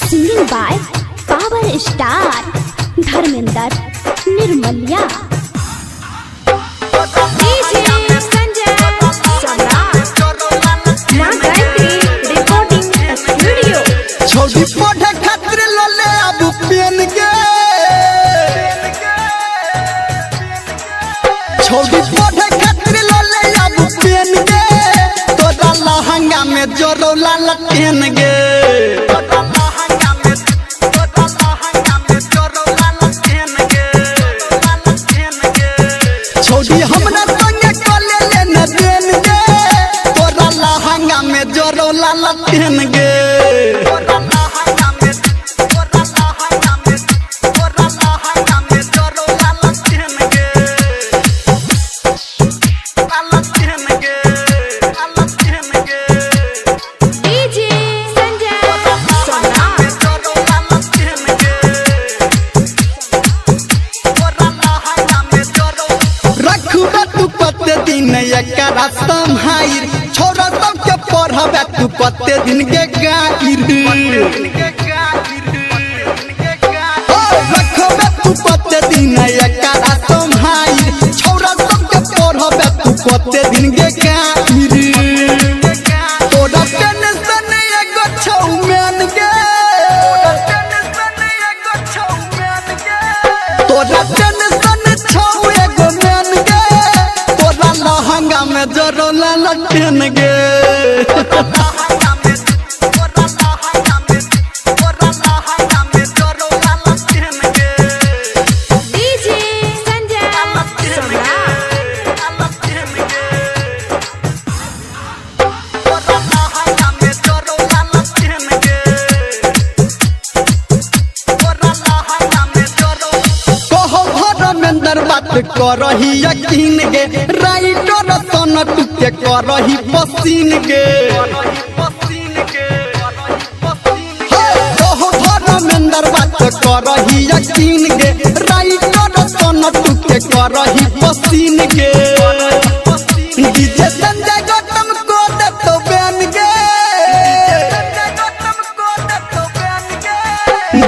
Singing by Power Star Dharmender Nirmaliya। छोटी पढ़े खातिर लले अब पेन के छोटी पढ़े खातिर लले अब पेन के तोरा लहंगा में जोरो लाल पेन गे छोटी हमरा संगे कले लेने देन गे तोरा लहंगा में जोरो लाल पेन गे एकरा संहाइर छोरा सबके पढ़बे तू कते दिन के गाइर रखबे तू कते दिन एकरा संहाइर छोरा सबके पढ़बे तू कते दिन के गाइर तोरा टेंशन एगो छौ मेन के तोरा टेंशन छौ एगो मेन के लहंगा में जोरो लाल पेन गे बात करही यकीन गे राइटर सन टुके करही पसीन गे धर्मेंद्र बात करही यकीन गे राइटर सन टुके करही पसीन गे डीजे संजय गौतम को दे तो बैन गे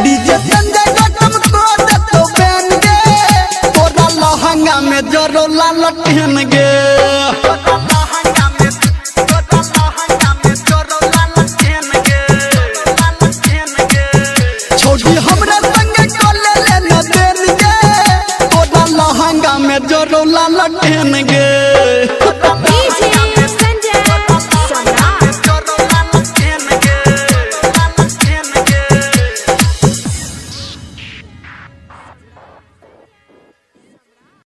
डीजे संजय गौतम को दे तो बैन गे लहंगा में जोरो लाल पेन गे।